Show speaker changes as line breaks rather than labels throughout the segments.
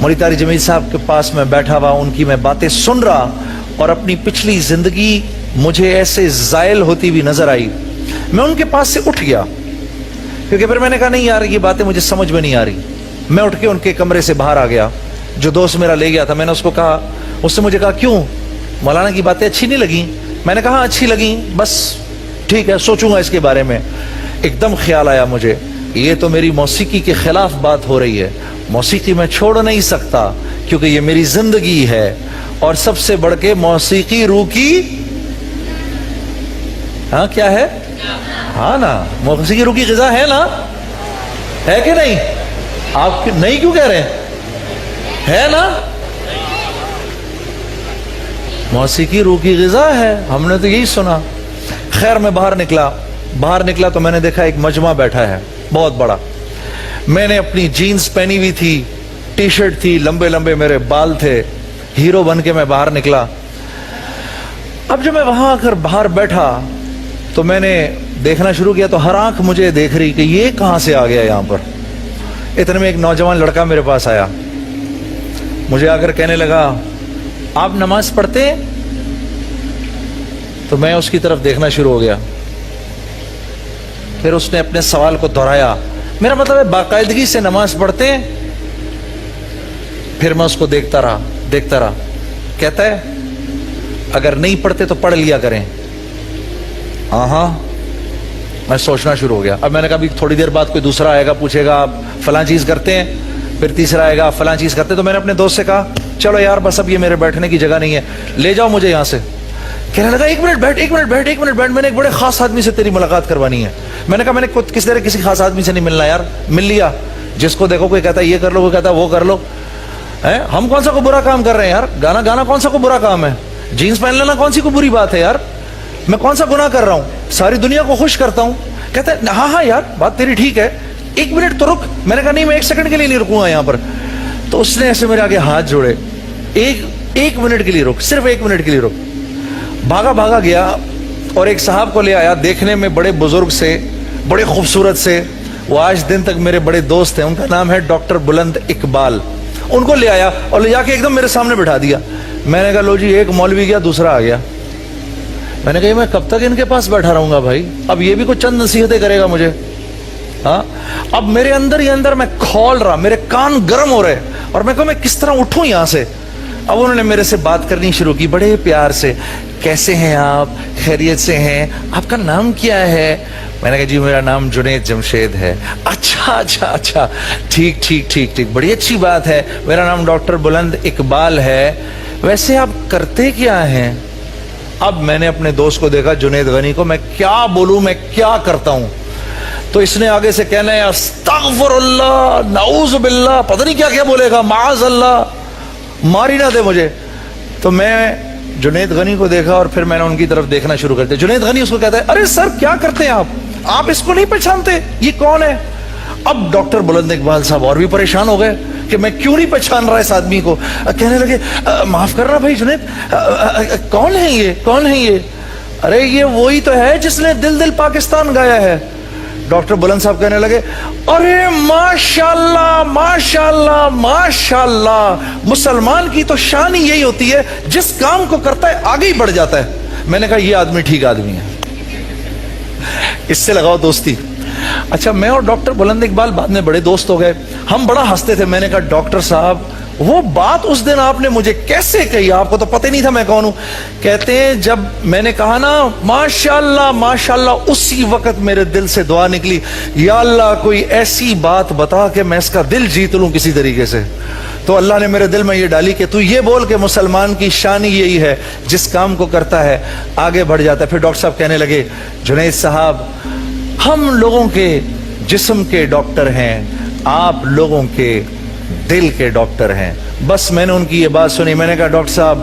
मौलवी तारिक जमील साहब के पास मैं बैठा हुआ, उनकी मैं बातें सुन रहा और अपनी पिछली जिंदगी मुझे ऐसे जायल होती हुई नजर आई। मैं उनके पास से उठ गया, क्योंकि फिर मैंने कहा नहीं यार ये बातें मुझे समझ में नहीं आ रही। मैं उठ के उनके कमरे से बाहर आ गया। जो दोस्त मेरा ले गया था, मैंने उसको कहा, उसने मुझे कहा क्यों मौलाना की बातें अच्छी नहीं लगी? मैंने कहा अच्छी लगी, बस ठीक है, सोचूंगा इसके बारे में। एकदम ख्याल आया मुझे, ये तो मेरी मौसीकी के खिलाफ बात हो रही है। मौसीकी मैं छोड़ नहीं सकता क्योंकि ये मेरी जिंदगी है, और सबसे बढ़ के मौसीकी रूह की हाँ क्या है, हाँ ना, मौसीकी रूह की ग़िज़ा है ना, है कि नहीं? आप नहीं क्यों कह रहे हैं? है ना, मौसीकी रूह की ग़िज़ा है, हमने तो यही सुना। खैर मैं बाहर निकला तो मैंने देखा एक मजमा बैठा है बहुत बड़ा। मैंने अपनी जीन्स पहनी हुई थी, टी शर्ट थी, लंबे लंबे मेरे बाल थे, हीरो बन के मैं बाहर निकला। अब जब मैं वहां आकर बाहर बैठा तो मैंने देखना शुरू किया, तो हर आंख मुझे देख रही कि ये कहां से आ गया यहां पर। इतने में एक नौजवान लड़का मेरे पास आया, मुझे आकर कहने लगा आप नमाज पढ़ते हैं? तो मैं उसकी तरफ देखना शुरू हो गया। फिर उसने अपने सवाल को दोहराया, मेरा मतलब है बाकायदगी से नमाज पढ़ते हैं? फिर मैं उसको देखता रहा। कहता है अगर नहीं पढ़ते तो पढ़ लिया करें। हाँ, मैं सोचना शुरू हो गया। अब मैंने कहा अभी थोड़ी देर बाद कोई दूसरा आएगा, पूछेगा आप फलां चीज करते हैं? फिर तीसरा आएगा फलां चीज करते हैं। तो मैंने अपने दोस्त से कहा चलो यार बस अब ये मेरे बैठने की जगह नहीं है, ले जाओ मुझे यहां से। कहने लगा एक मिनट बैठ, मैंने एक बड़े खास आदमी से तेरी मुलाकात करवानी है। मैंने कहा मैंने किसी खास आदमी से नहीं मिलना यार, मिल लिया। जिसको देखो कोई कहता है ये कर लो, कोई कहता है वो कर लो। है हम कौन सा को बुरा काम कर रहे हैं यार? गाना कौन सा को बुरा काम है? जीन्स पहन लेना कौन सी को बुरी बात है यार? मैं कौन सा गुनाह कर रहा हूं? सारी दुनिया को खुश करता हूं। कहता है हाँ यार बात तेरी ठीक है, एक मिनट तो रुक। मैंने कहा नहीं मैं एक सेकंड के लिए नहीं रुकूंगा यहां पर। तो उसने ऐसे मेरे आगे हाथ जोड़े, एक मिनट के लिए रुक, सिर्फ 1 मिनट के लिए रुक। भागा गया और एक साहब को ले आया, देखने में बड़े बुजुर्ग से, बड़े खूबसूरत से, वो आज दिन तक मेरे बड़े दोस्त हैं। उनका नाम है डॉक्टर बुलंद इकबाल। उनको ले आया और ले जाके एकदम मेरे सामने बिठा दिया। मैंने कहा लो जी, एक मौलवी गया, दूसरा आ गया। मैंने कहा मैं कब तक इनके पास बैठा रहूंगा भाई? अब ये भी कुछ चंद नसीहतें करेगा मुझे। हाँ, अब मेरे अंदर ही अंदर मैं खौल रहा, मेरे कान गर्म हो रहे, और मैं कहा मैं किस तरह उठूं यहां से। अब उन्होंने मेरे से बात करनी शुरू की बड़े प्यार से, कैसे हैं आप, खैरियत से हैं, आपका नाम क्या है? मैंने कहा जी मेरा नाम जुनैद जमशेद है। अच्छा, ठीक, बड़ी अच्छी बात है। मेरा नाम डॉक्टर बुलंद इकबाल है। वैसे आप करते क्या हैं? अब मैंने अपने दोस्त को देखा, जुनैद गनी को, मैं क्या बोलूं, मैं क्या करता हूं? तो इसने आगे से कहना है अस्तगफिरुल्लाह, नाऊज़ बिल्लाह, पता नहीं क्या क्या बोलेगा, माज़ अल्लाह, मार ही ना दे मुझे। तो मैं जुनैद गनी को देखा और फिर मैंने उनकी तरफ देखना शुरू कर दिया। जुनैद गनी उसको कहता है अरे सर क्या करते हैं आप इसको नहीं पहचानते, ये कौन है? अब डॉक्टर बुलंद इकबाल साहब और भी परेशान हो गए कि मैं क्यों नहीं पहचान रहा इस आदमी को। कहने लगे माफ करना भाई जुनैद, कौन है ये? अरे ये वही तो है जिसने दिल दिल पाकिस्तान गाया है। डॉक्टर बुलंद साहब कहने लगे अरे माशाल्लाह, मुसलमान की तो शान ही यही होती है, जिस काम को करता है आगे ही बढ़ जाता है। मैंने कहा ये आदमी ठीक आदमी है, इससे लगाओ दोस्ती। अच्छा, मैं और डॉक्टर बुलंद इकबाल बाद में बड़े दोस्त हो गए, हम बड़ा हंसते थे। मैंने कहा डॉक्टर साहब वो बात उस दिन आपने मुझे कैसे कही, आपको तो पता ही नहीं था मैं कौन हूं। कहते हैं जब मैंने कहा ना माशाल्लाह, उसी वक्त मेरे दिल से दुआ निकली, या अल्लाह कोई ऐसी बात बता कि मैं इसका दिल जीत लूं किसी तरीके से। तो अल्लाह ने मेरे दिल में ये डाली कि तू ये बोल के मुसलमान की शान ही यही है, जिस काम को करता है आगे बढ़ जाता है। फिर डॉक्टर साहब कहने लगे जुनैद साहब हम लोगों के जिस्म के डॉक्टर हैं, आप लोगों के दिल के डॉक्टर हैं। बस मैंने उनकी ये बात सुनी। मैंने कहा डॉक्टर साहब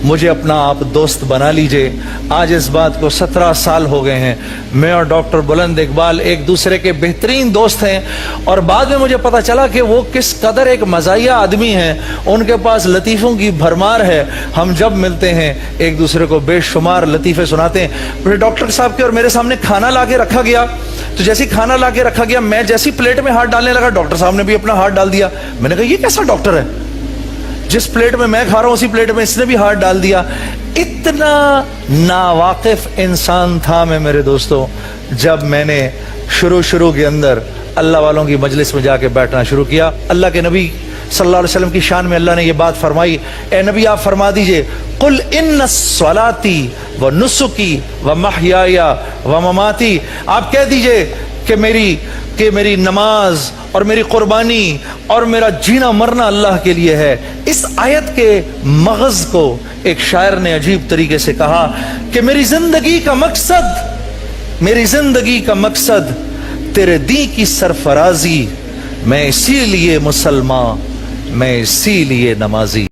मुझे अपना आप दोस्त बना लीजिए। आज इस बात को 17 साल हो गए हैं। मैं और डॉक्टर बुलंद इकबाल एक दूसरे के बेहतरीन दोस्त हैं, और बाद में मुझे पता चला कि वो किस कदर एक मज़ाहिया आदमी हैं। उनके पास लतीफ़ों की भरमार है। हम जब मिलते हैं एक दूसरे को बेशुमार लतीफ़े सुनाते हैं। फिर डॉक्टर साहब के और मेरे सामने खाना ला के रखा गया, तो जैसे खाना ला के रखा गया, मैं जैसी प्लेट में हाथ डालने लगा, डॉक्टर साहब ने भी अपना हाथ डाल दिया। मैंने कहा ये कैसा डॉक्टर है, जिस प्लेट में मैं खा रहा हूं उसी प्लेट में इसने भी हाथ डाल दिया। इतना नावाकिफ इंसान था मैं मेरे दोस्तों, जब मैंने शुरू के अंदर अल्लाह वालों की मजलिस में जाके बैठना शुरू किया। अल्लाह के नबी सल्लल्लाहु अलैहि वसल्लम की शान में अल्लाह ने ये बात फरमाई, ए नबी आप फरमा दीजिए, कुल इन्ना स्वलाती व नुसुकी व महयाया व ममाती, आप कह दीजिए कि मेरी नमाज और मेरी कुर्बानी और मेरा जीना मरना अल्लाह के लिए है। इस आयत के मगज़ को एक शायर ने अजीब तरीके से कहा कि मेरी जिंदगी का मकसद तेरे दी की सरफराजी, मैं इसीलिए मुसलमान, मैं इसीलिए नमाजी।